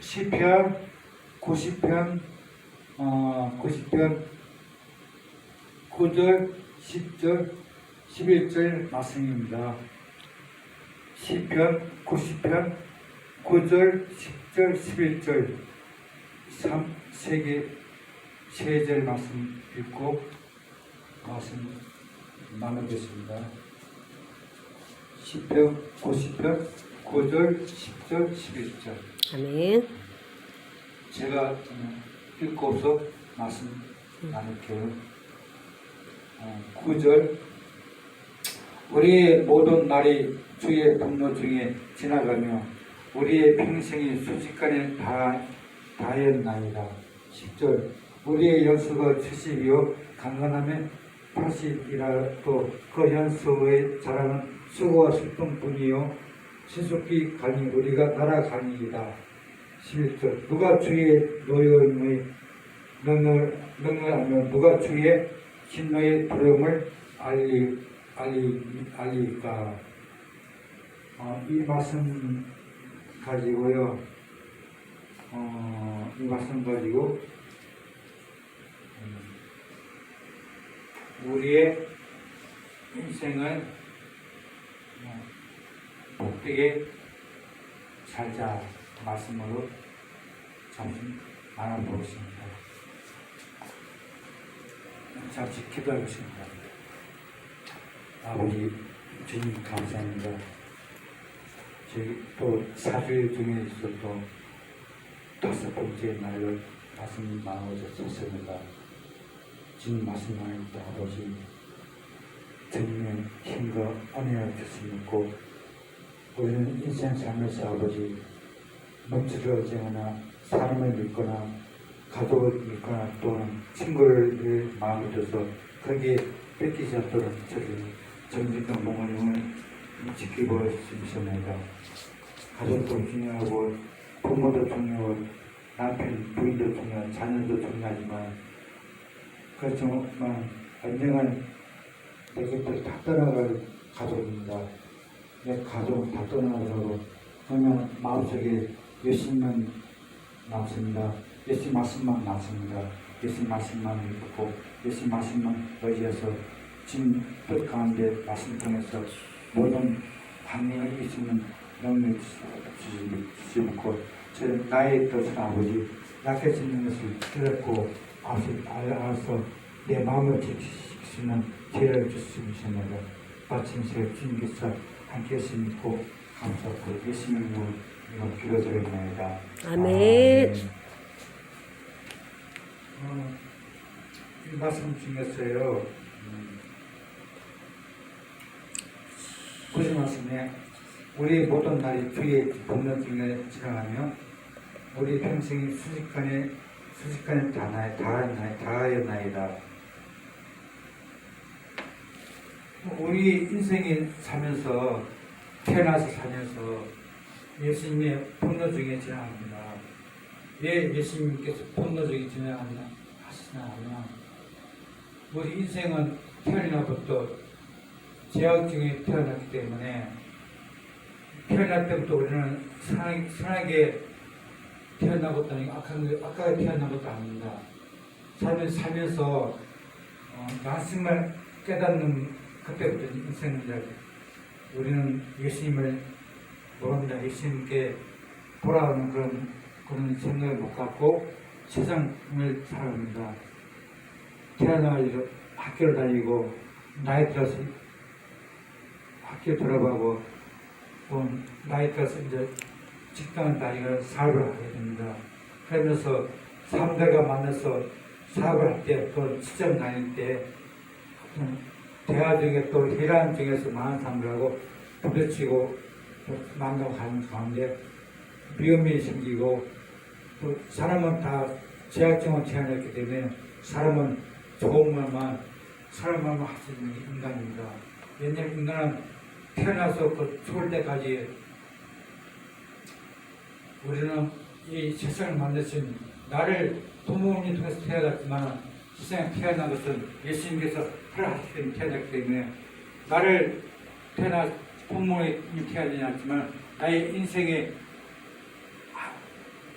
시편 90편 90편 9절 10절 11절 말씀입니다. 시편 90편 9절 10절 11절 3절 말씀 읽고 말씀 나누겠습니다. 시편 90편 9절 10절 11절 아멘. 제가 읽고서 말씀 나눌게요. 9절 우리의 모든 날이 주의 분노 중에 지나가며 우리의 평생이 순식간에 다했나이다. 10절 우리의 연수가 70이요 강건함에 80이라도 그 연수의 자랑은 수고와 슬픔뿐이요 신속히 가니 우리가 날아가니이다. 11절 누가 주의 노여움의 능력하며 누가 주의 진노의 부름을 알리까. 이 말씀 가지고요. 이 말씀 가지고 우리의 인생을 복되게 살자 말씀으로 잠시 나눠보겠습니다. 잠시 기도하겠습니다. 아버지 주님 감사합니다. 저희 또 4주 중에서 또 5번째 날을 말씀 나눠주셨습니다. 지금 말씀 나눌 때 아버지 주님의 힘과 은혜를 주시고 우리는 인생 살면서 아버지 멈추어지 않아 사람을 믿거나 가족을 믿거나 또는 친구를 마음에 둬서 거기에 뺏기지 않도록 저희 정직과 목원님을 지키고 있습니다. 가족도 중요하고 부모도 중요하고 남편, 부인도 중요하고 자녀도 중요하지만 그렇지만 언젠간 내 곁을 다 떠나갈 가족입니다. 내 가족은 다 떠나가더라도 그냥 마음속에 예수님만 남습니다. 예수 말씀만 남습니다. 예수 말씀만 믿고 예수 말씀만 의지해서 지금 뜻 가운데 말씀 통해서 모든 방향이 있으면 영을 주시고 나의 뜻을 아버지 약해지는 것을 깨닫고 알아서 내 마음을 지키시는 지혜를 주시옵소서. 마침새 주님께서 함께 하시고 감사하고 예수님을 기도드립니다. 아멘. 이 말씀 중에서요. 그 말씀에 우리 모든 날이 주의 분노 중에 지나가며 우리 평생이 순식간에 다하였나이다. 우리 인생이 살면서 태어나서 살면서 예수님의 분노 중에 지나갑니다. 왜 예수님께서 분노 중에 지나가시나 하면 우리 인생은 태어나부터 죄악 중에 태어났기 때문에 태어날 때부터 우리는 선하게 태어난 것도 아니고 악하게 태어난 것도 아닙니다. 살면서 말씀을 깨닫는 그때부터 인생입니다. 우리는 예수님을 모릅니다. 예수님께 돌아오는 그런 생각을 못 갖고 세상을 살아갑니다. 태어나가지고 학교를 다니고 나이 들어서 학교 들어가고 또 나이 들어서 이제 직장을 다니고 사업을 하게 됩니다. 그러면서 사람들과 만나서 사업을 할 때 또 시점 다닐 때 대화 중에 또 회란 중에서 많은 사람들하고 부딪히고 만나고 가는 가운데 위험이 생기고 또 사람은 다 제약증을 제한했기 때문에 사람은 좋은 말만 사람만 할 수 있는 인간입니다. 왜냐하면 인간은 태어나서 그 죽을 때까지 우리는 이 세상을 만드신 나를 부모님 통해서 태어났지만 세상에 태어난 것은 예수님께서 허락하시기 때문에 태어났기 때문에 나를 부모님이 태어나지 않지만 나의 인생의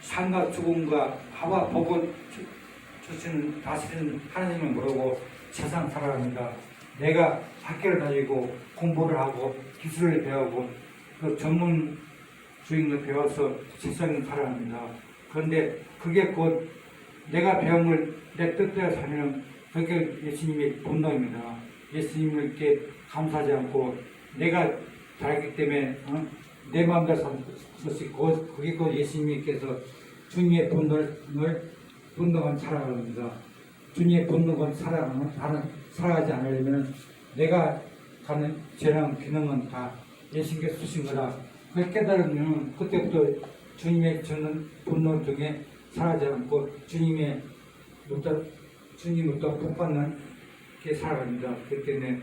삶과 죽음과 하와 복을 주시는 다스리는 하나님을 모르고 세상 살아갑니다. 내가 학교를 다니고 공부를 하고 기술을 배우고 그 전문 주인을 배워서 세상을 살아갑니다. 그런데 그게 곧 내가 배운 걸 내 뜻대로 살면 그게 예수님의 본능입니다. 예수님께 감사하지 않고 내가 잘했기 때문에 내 마음대로 사는 것이 그게 곧 예수님께서 주님의 본능을 살아갑니다. 주님의 본능을 살아가지 않으려면 내가 가는 죄랑 기능은 다 예수님께서 주신 거다. 그걸 깨달으면 그때부터 주님의 저는 본능 중에 살아가지 않고 주님부터 복받는 게 살아갑니다. 그렇기 때문에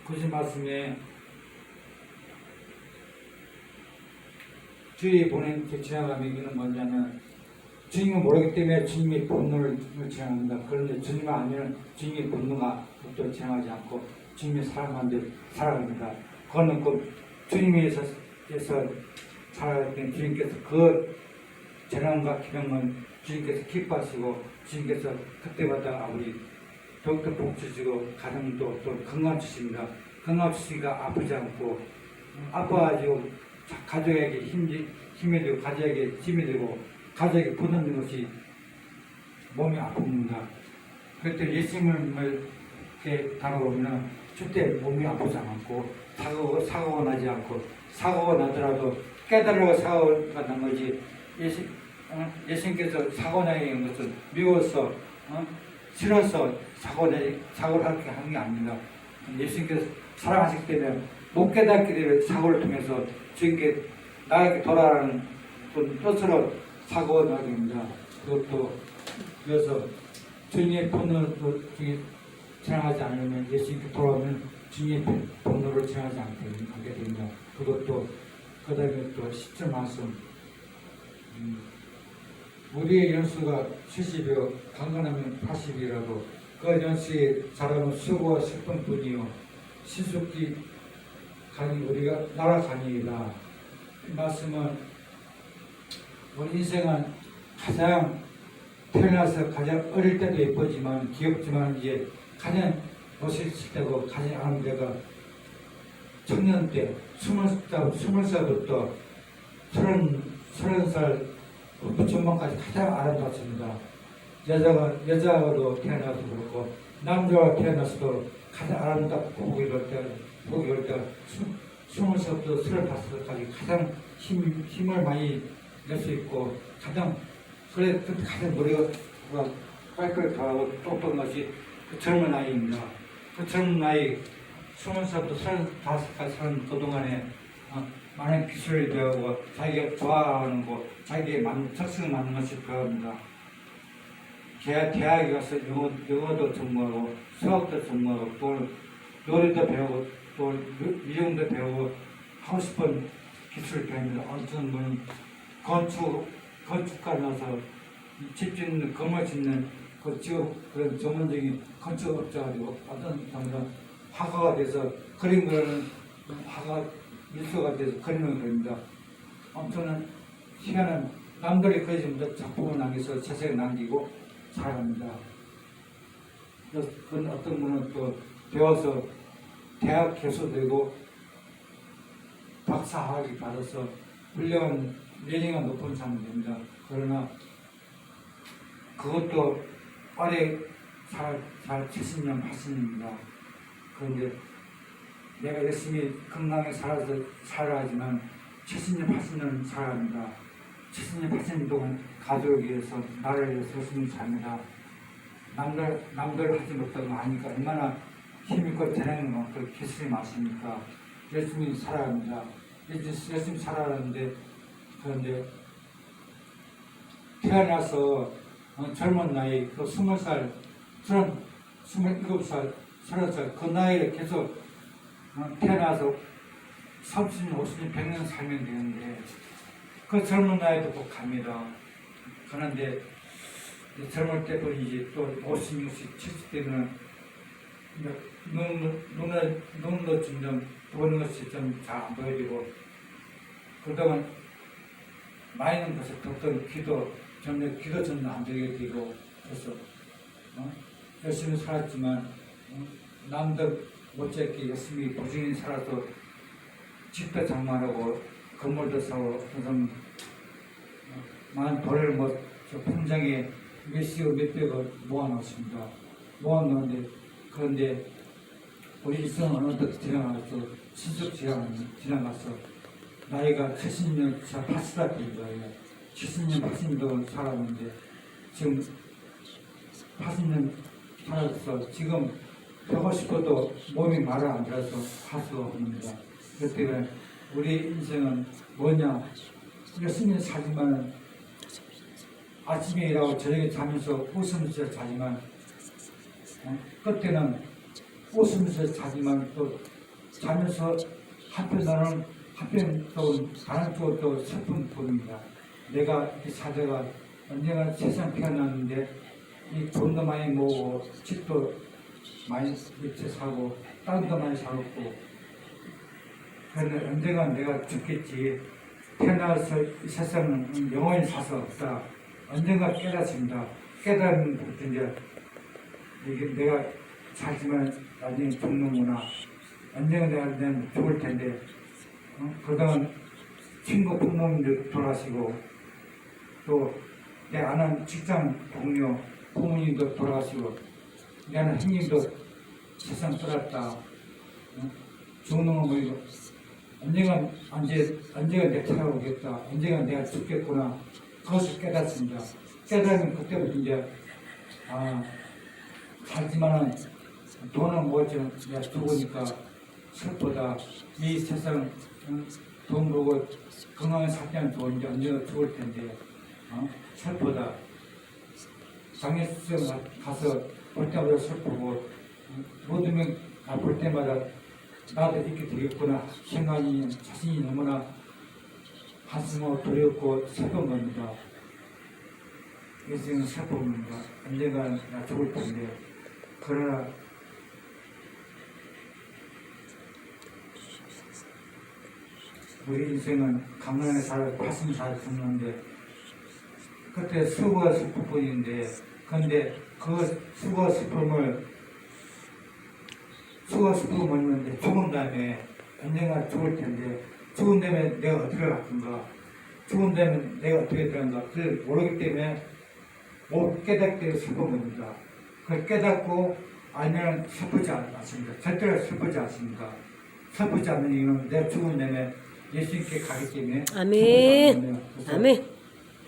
구신 말씀에 주의 보낸 지나감이 이는 뭐냐면 주님을 모르기 때문에 주님의 본능을 지나갑니다. 그런데 주님을 알면 주님의 본능과 또 지나가지 않고 주님의 사랑만들 살아갑니다. 그거는 그 주님에서 살아갈 때 주님께서 그 재난과 기능은 주님께서 기뻐하시고 주님께서 그때마다 우리 더욱더 복 주시고 가정도 또 건강 주십니다. 건강 주시니까 아프지 않고 아파가지고 가족에게 힘이 되고 가족에게 힘이 되고 가족에게 부담되는 것이 몸이 아픕니다. 그럴 때 예수님을 이렇게 다가오면 절대 몸이 아프지 않고 사고가 나지 않고 사고가 나더라도 깨달으고 사고가 난 거지 예수님께서 사고 나게 한 것은 미워서 싫어서 사고를 하게 한 게 아닙니다. 예수님께서 사랑하시기 때문에 못 깨닫기 때문에 사고를 통해서 주님께 나에게 돌아가는 뜻으로 사고가 나게 됩니다. 그것도 그래서 주님의 본능을 지나가지 않으면 예수님께 돌아오면 주님의 본능을 지나가지 않게 됩니다. 그것도 그 다음에 또 10절 말씀 우리의 연수가 70이요 강건하면 80이라도 그 연수의 자랑은 수고와 슬픔뿐이요 신속히 가니 우리가 날아가니이다. 이 말씀은 우리 인생은 가장 태어나서 가장 어릴 때도 예쁘지만 귀엽지만 이제 가장 멋있을 때고 가장 아는 데가 청년 때 20살부터 30살 전반까지 가장 아름답습니다. 여자도 태어나서 그렇고 남자가 태어나서도 가장 아름답고 보기 좋을 때가 20살부터 35살까지 가장 힘을 많이 낼 수 있고 가장 머리가 깔깔하고 똑똑한 것이 그 젊은 나이입니다. 그 젊은 나이 20살부터 35살까지 사는 그동안에 많은 기술을 배우고 자기가 좋아하는 거, 자기의 적성에 맞는 것을 배웁니다. 대학에 가서 영어도 전공하고 수학도 전공하고 또 요리도 배우고 또 미용도 배우고 하고 싶은 기술을 배웁니다. 어떤 분은 건축가라서 집 짓는 건물 짓는 그 직업 그런 전문적인 건축업자가 되고 어떤 사람은 화가가 돼서 그림 그리는 화가 일수가 돼서 그림을 그립니다. 엄청난 희한한 남들이 그려진 작품을 남겨서 세상에 남기고 살아갑니다. 그런 어떤 분은 또 배워서 대학 교수되고 박사학위 받아서 훌륭한 레벨이 높은 사람이 됩니다. 그러나 그것도 오래 살 70년, 80년입니다. 그런데 내가 열심히 건강에 살아야지만 70년, 80년 살아갑니다. 70년, 80년 동안 가족을 위해서, 나를 위해서 열심히 삽니다. 남들 하지 못하고 하니까 얼마나 힘있고 재능이 많고 기술이 많습니까? 열심히 살아갑니다. 열심히 살아가는데, 그런데 태어나서 젊은 나이, 그 20살, 27살, 30살, 그 나이에 계속 태어나서 30년, 50년, 100년 살면 되는데 그 젊은 나이도 꼭 갑니다. 그런데 젊을 때도 이제 또 50, 60, 70 되면 눈도 점점 보는 것이 좀 잘 안 보여지고 그동안 많이는 것을 듣던 기도 전혀 안 되게 되고, 그래서 열심히 살았지만 남들 못지않게 열심히 부지런히 살아서 집도 장만하고 건물도 사고 어떤 사람 많은 돈을 저 통장에 몇십억 몇백억 모아놓습니다. 모아놓는데 그런데 우리 일생은 어느덧 지나가서 신속 지나가서 나이가 70년, 80살 된 거예요. 70년, 80년 살았는데 지금 80년 살아서 지금 하고 싶어도 몸이 말을 안 들어서 할 수가 없습니다. 그렇기 때문에 우리 인생은 뭐냐, 열심히 살지만 아침에 일하고 저녁에 자면서 웃으면서 자지만 그때는 웃으면서 자지만 또 자면서 한편 또 다른 쪽으로 또 슬픔 보입니다. 내가 이렇게 살다가 언젠가 세상 태어났는데 이 돈도 많이 모으고 집도 많이 밑에 사고 땅도 많이 사고 그런데 언젠가 내가 죽겠지. 태어나서 이 세상은 영원히 살 수 없다. 언젠가 깨닫습니다. 깨달은 것도 이제 이게 내가 살지만 나중에 죽는구나. 언젠가 내가 죽을 텐데 그동안 친구 부모님들 돌아가시고 또 내 아는 직장 동료 부모님도 돌아가시고 내 아는 형님도 세상 떠났다. 죽는 거 보이고 언제가 내 차가 오겠다. 언제가 내가 죽겠구나. 그것을 깨닫습니다. 깨달으면 그때부터 이제 살지만은 돈은 뭐죠? 내가 죽으니까 슬프다. 이 세상 돈 벌고 건강하게 살때는 좋은데 언제가 죽을 텐데 슬프다. 장례식 가서 볼 때마다 슬프고 모든 명 볼 때마다 나도 이렇게 되겠구나 생각이 자신이 너무나 한숨하고 두렵고 슬픈 겁니다. 인생은 슬픕니다. 언젠가 나 죽을 텐데 그러나 우리 인생은 강남에 살아 80살 죽는데 그때 수고가 슬플 뿐인데 그런데 그 수고가 슬픔을 있는데 죽은 다음에 언젠가 죽을 텐데 죽은 다음에 내가 어떻게 갈 건가 죽은 다음에 내가 어떻게 되는가 그걸 모르기 때문에 못 깨닫게 슬픈 겁니다. 그걸 깨닫고 알면 슬프지 않습니다. 절대로 슬프지 않습니다. 슬프지 않는 이유는 내가 죽은 다음에 예수님께 가기 때문에 아멘. 아멘.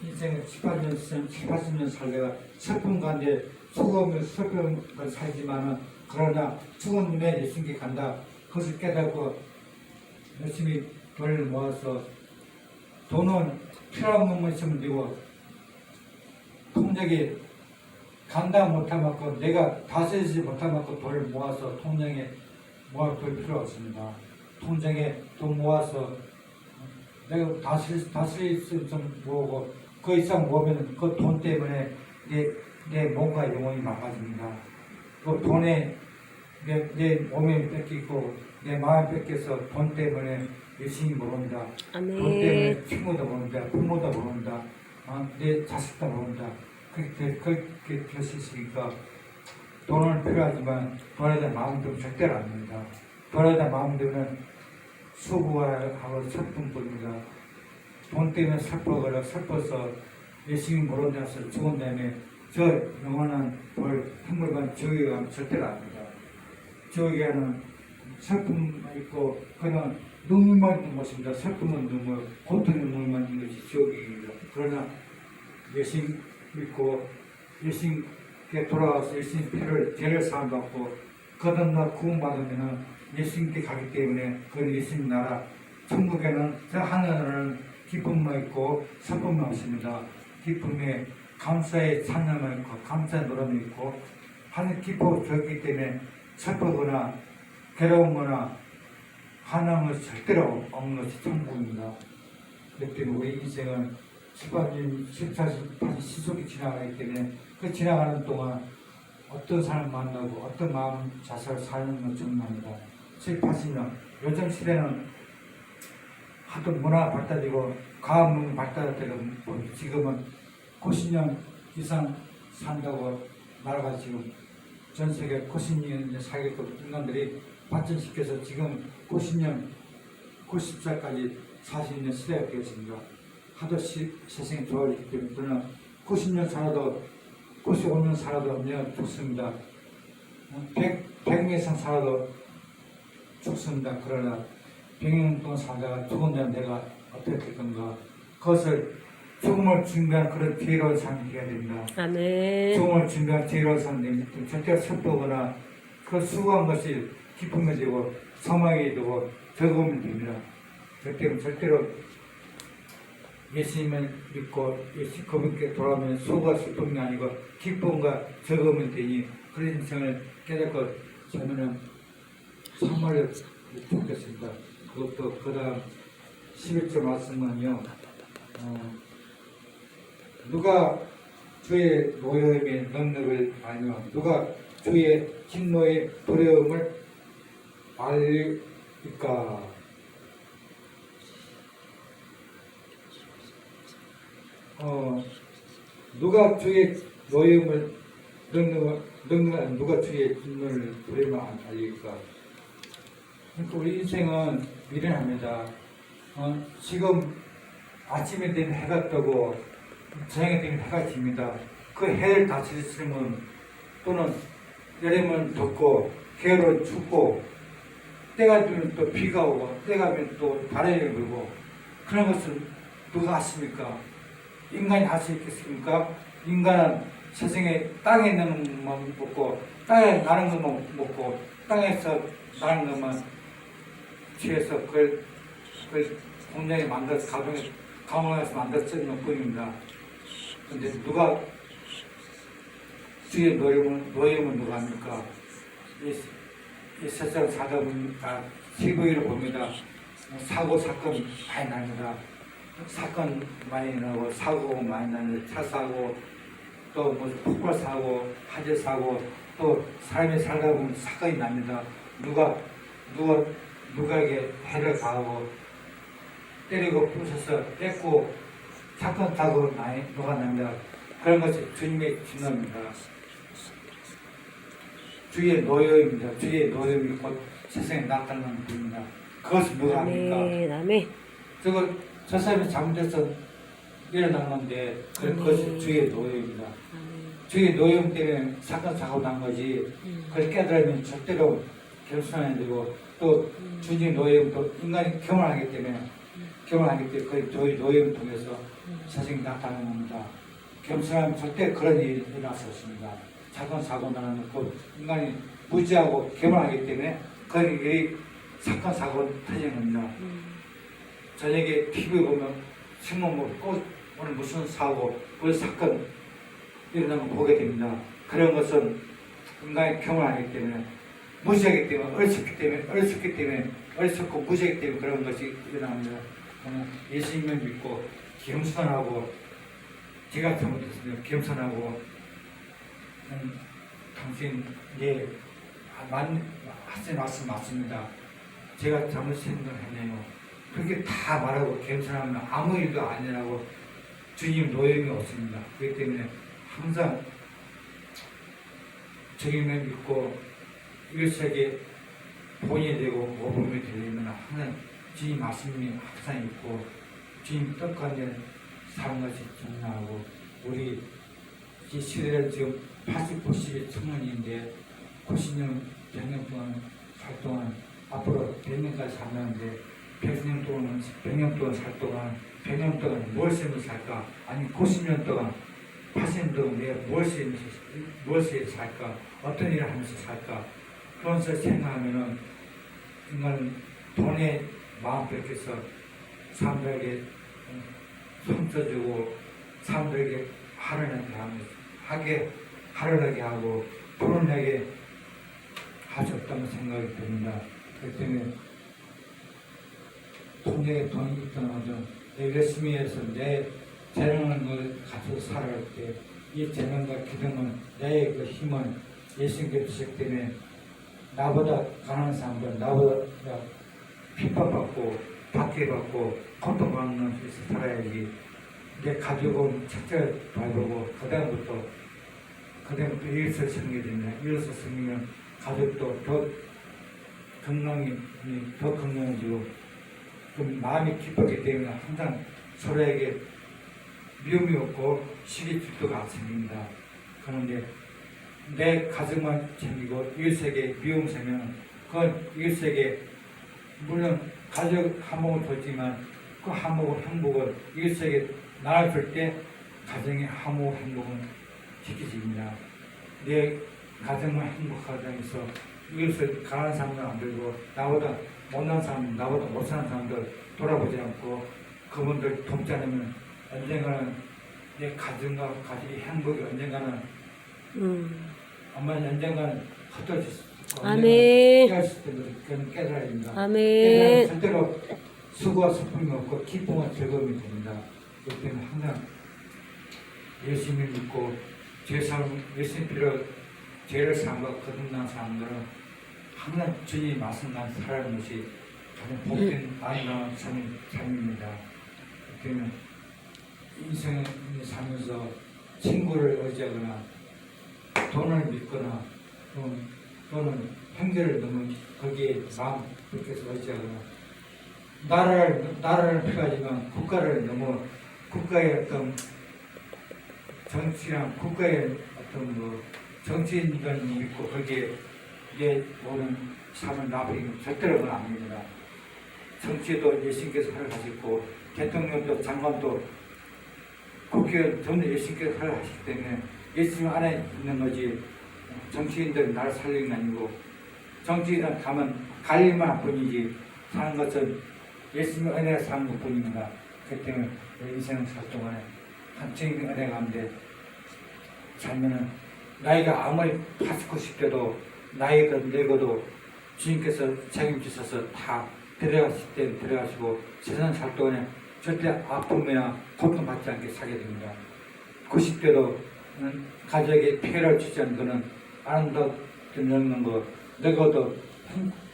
인생을 7, 80년 살다가 슬픈 가운데 수고하며 슬픈 걸 살지만은 그러나 죽은 눈에 예수님께 간다. 그것을 깨닫고 열심히 돈을 모아서 돈은 필요한 것만 있으면 되고 통장에 간다 못하면 내가 다스리지 못하면 돈을 모아서 통장에 모아둘 필요 없습니다. 통장에 돈 모아서 내가 다스릴 수 좀 모으고 그 이상 모으면 그 돈 때문에 내 몸과 영혼이 망가집니다. 그 돈에 내 몸에 뺏기고 내 마음에 뺏겨서 돈 때문에 열심히 모른다. 돈 때문에 친구도 모른다. 부모도 모른다. 내 자식도 모른다. 그렇게 될 수 있으니까 돈은 필요하지만 돈에다 마음 들면 절대로 안 됩니다. 돈에다 마음 들면 수고하고 슬픈 뿐입니다. 돈 때문에 슬퍼서 열심히 모른다서 죽은 다음에 저 영원한 벌 한물간 지옥에 가면 절대로 안 됩니다. 지옥에 가는 슬픔만 있고 그냥 눈물만 있는 것입니다. 슬픔은 눈물, 고통의 눈물만 있는 것이 지옥입니다. 그러나 열심히 믿고 열심히 돌아와서 열심히 죄를 사함받고 거듭나 구원받으면 예수님께 가기 때문에 그 예수님 나라 천국에는 저 하늘은 기쁨만 있고 슬픔만 없습니다. 기쁨에 감사의 찬양만 있고 감사의 노래만 있고 하늘 기뻐 줬기 때문에 슬프거나 괴로움거나 화난 것이 절대로 없는 것이 천국입니다. 그렇기 때문에 우리 인생은 18년, 14년 시속이 지나가기 때문에 그 지나가는 동안 어떤 사람 만나고 어떤 마음 자세를 사는 건 중요합니다. 7, 80년 요즘 시대는 하도 문화 발달이고 과학문 발달되고 지금은 90년 이상 산다고 나라가 지금 전 세계 90년 살게끔 인간들이 발전시켜서 지금 90년, 90살까지 살 수 있는 시대가 되었습니다. 하도 세상이 좋아졌기 때문에 저는 90년 살아도 95년 살아도 내가 죽습니다. 100년 이상 살아도 죽습니다. 그러나 100년 동안 살다가 죽은 다음 내가 어떻게 될 건가. 그것을 죽음을 준비한 그런 지혜로운 삶이 되어야 됩니다. 아멘. 죽음을 준비한 지혜로운 삶이 절대로 슬프거나 그 수고한 것이 기쁨이 되고 소망이 되고 즐거움이 됩니다. 절대로 예수님을 믿고 그분께 돌아오면 수고가 슬픔이 아니고 기쁨과 즐거움이 되니 그런 인생을 깨닫고 저는 선물을 듣겠습니다. 그것도 그 다음 11절 말씀은요. 누가 주의 노여움의 능력을 알며 누가 주의 진노의 두려움을 알까. 누가 주의 노여움을 능력을 누가 주의 진노를 두려움을 알릴까. 그러니까 우리 인생은 미련합니다. 지금 아침에 되면 해가 뜨고 저녁에 되면 해가 집니다. 그 해를 다스리면 또는 여름은 덥고 겨울은 춥고 때가 되면 또 비가 오고 때가 되면 또 바람이 불고 그런 것을 누가 하십니까? 인간이 할 수 있겠습니까? 인간은 세상에 땅에 있는 것만 먹고 땅에 나는 것만 먹고 땅에서 나는 것만 취해서 그걸 공장에 만들어서 가공해서 만들어 쓰는 뿐입니다. 근데 누가 주의 노예는 누가 합니까? 이 세상 살다 보니까 TV를 봅니다. 사고 사건 많이 납니다. 사건 많이 나고 사고 많이 나는데 차 사고 또 무슨 폭발 사고 화재 사고 또 사람이 살다 보면 사건이 납니다. 누가에게 해를 가하고 때리고 부셔서 뺏고 사건 사고 많이 녹아납니다. 그런 것이 주님의 진노입니다. 주의 노여입니다. 주의 노여이 곧 세상에 나타나는 분입니다. 그것을 누가 합니까? 아멘. 저 사람이 잘못해서 일어났는데 그것이 주의 노여입니다. 주의 노여 때문에 사건 사고 난 거지. 그걸 깨달으면 절대로 겸손해야 되고 또 주님 노여는 또 인간이 경험하기 때문에 그 주의 노여를 통해서 세상에 나타나는 겁니다. 겸손하면 절대 그런 일이 일어날 수 없습니다. 사건 사고 나는 곧 인간이 무지하고 겸허하기 때문에 그런 일이 사건 사고 터지는 겁니다. 저녁에 TV 보면 신문 보고 오늘 무슨 사고 무슨 사건 일어나는 거 보게 됩니다. 그런 것은 인간이 겸허하기 때문에 무지하기 때문에 어리석고 무지하기 때문에 그런 것이 일어납니다. 예수님을 믿고 겸손하고 제가 잘못했으면 겸손하고 당신 하신 말씀 맞습니다. 제가 잘못한 걸 했네요. 그렇게 다 말하고 겸손하면 아무 일도 아니라고 주님 노여움이 없습니다. 그렇기 때문에 항상 주님을 믿고 이것에게 본이 되고 모범이 되려면 항상 주님 말씀이 항상 있고 주님 뜻가운데 사는 것이 중요하고 우리 이 시대는 지금 80, 90의 청년인데 90년, 100년 동안 살 동안 앞으로 100년까지 살는데 100년 동안 살 동안 100년 동안 무엇을 살까? 아니 90년 동안 80년 동안 내가 무엇을 살까? 어떤 일을 하면서 살까? 그런 것을 생각하면은 인간은 돈에 마음 뺏겨서 사람들에게 손 써주고 사람들에게 하려하게 하고 돈을 내게 할 수 없다는 생각이 듭니다. 그렇기 때문에 통장에 돈이 있더라도 열심히 해서 내 재능을 가지고 살아갈 때 이 재능과 기능은 내 그 힘은 예수님께 주셨기 때문에 나보다 가난한 사람들, 나보다 핍박받고 박해받고 고통받는 데서 살아야지. 내 가족은 첫째 바라보고 그다음부터 이웃을 섬기게 되면 이웃을 섬기면 가족도 더 건강해지고 좀 마음이 기쁘기 때문에 항상 서로에게 미움이 없고 시기 질투가 안 생깁니다. 그런데 내 가정만 챙기고 이웃에게 미움 세면 그건 이웃에게 물론 가족 한몫을 줬지만 그 한몫을 행복은 이웃에게 나눠줄 때 가정의 한몫 행복은 지켜집니다. 내 가정만 행복하다면서 이웃을 가난한 사람들 안 들고 나보다 못난 사람, 나보다 못 사는 사람들 돌아보지 않고 그분들 돕지 않으면 언젠가는 내 가정과 가족의 행복이 언젠가는 엄마는 언젠가는 흩어질 수 있고 아멘. 깨어질 수 있는 그런 깨달아야 됩니다. 아멘. 깨달으면 절대로 수고와 슬픔이 없고 기쁨과 즐거움이 됩니다. 그렇기 때문에 항상 예수님을 믿고 예수님 필요 죄를 사함과 거듭난 사람들은 항상 주님이 말씀만 살아가는 것이 가장 복된 아름다운 삶입니다. 그렇기 때문에 인생을 살면서 친구를 의지하거나 돈을 믿거나 또는 형제를 너무 거기에 마음 그렇게서 의지하거나 나라를 필요하지만 국가를 너무 국가의 어떤 정치랑 국가의 어떤 뭐 정치인들을 믿고 거기에 내 모든 삶을 납입니다. 절대로 그건 아닙니다. 정치도 예수님께서 살아가셨고 대통령도 장관도 국회의원 전부 예수님께서 살아가시기 때문에 예수님 안에 있는 거지 정치인들이 나를 살리는 게 아니고 정치인은 가면 갈 일만 할 뿐이지 사는 것은 예수님 은혜가 사는 것 뿐입니다. 그렇기 때문에 내 인생을 살 동안에 한층 은혜 가운데 살면은 나이가 아무리 89,10대도 나이가 늙어도 주님께서 책임지셔서 다 데려가실 때 데려가시고 세상 살 동안에 절대 아픔이나 고통받지 않게 살게 됩니다. 90대도 가족에게 피해를 주지 않는 것은 아름답게 늙는 거 늙어도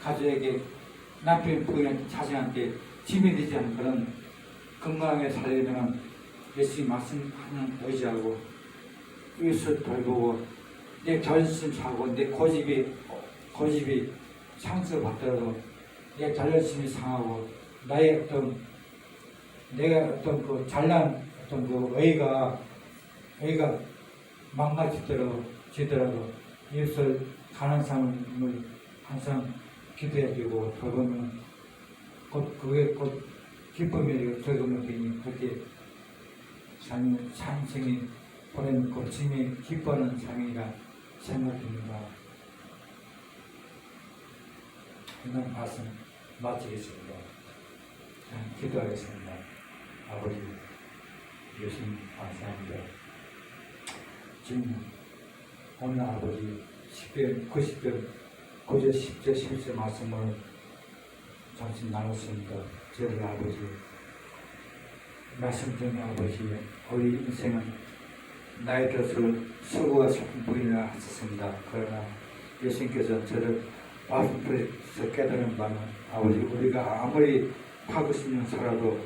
가족에게 남편 부인한테 자식한테 짐이 되지 않는 그런 건강하게 살려면 예수님 말씀하는 의지하고 이웃을 돌보고 내 자존심 상하고 내 고집이 상처받더라도 내 자존심이 상하고 나의 어떤 내가 어떤 그 잘난 어떤 그 의가 망가지더라도 이웃을 가난한 사람을 항상 기도해주고 돌보면 그게 곧 기쁨이 되고 즐거움이 되니 그렇게 삶생이 보낸 고침이 기뻐하는 삶이라 생각됩니다. 이런 말씀 마치겠습니다. 기도하겠습니다. 아버지 예수님 감사합니다. 지금 오늘 아버지 10편, 90편, 9절, 10절, 11절 말씀을 잠시 나눴습니다. 저희 아버지 말씀 중에 아버지 우리 인생은 나이 들어서 수고가 슬픈 부인을 하셨습니다. 그러나 예수님께서 저를 말씀드려서 깨달은 바는 아버지 우리가 아무리 하고 싶으면 살아도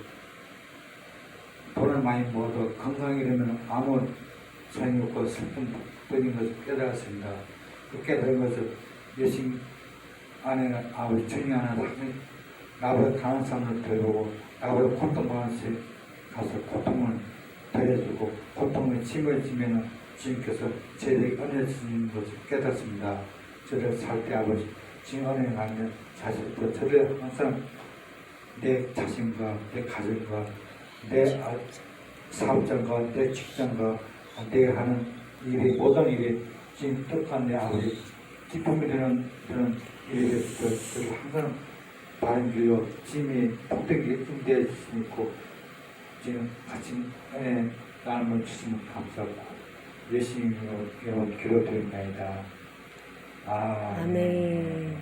돈을 많이 모아도 건강이 되면 아무 소용이 없고 슬픈 뿐인 것을 깨달았습니다. 그 깨달은 것을 예수님 안에는 아버지 주님 안에는 나보다 강한 사람을 데려오고 나보다 고통받는 데 가서 고통을 덜어주고 고통에 짐을 지면 주님께서 저에게 은혜를 주시는 것을 깨닫습니다. 저를 살 때 아버지 주님 은혜를 가면 자식도 저를 항상 내 자신과 내 가정과 내 사업장과 내 직장과 내가 하는 일이 모든 일이 지금 뜻한 내 아버지 기쁨이 되는 그런 일에 대해서 저를 항상 바른 길로 짐이 복되게 응대해 주시고 있고 지금 같이 나눔을 주시면 감사하고 예수님으로 기도드립니다. 아멘.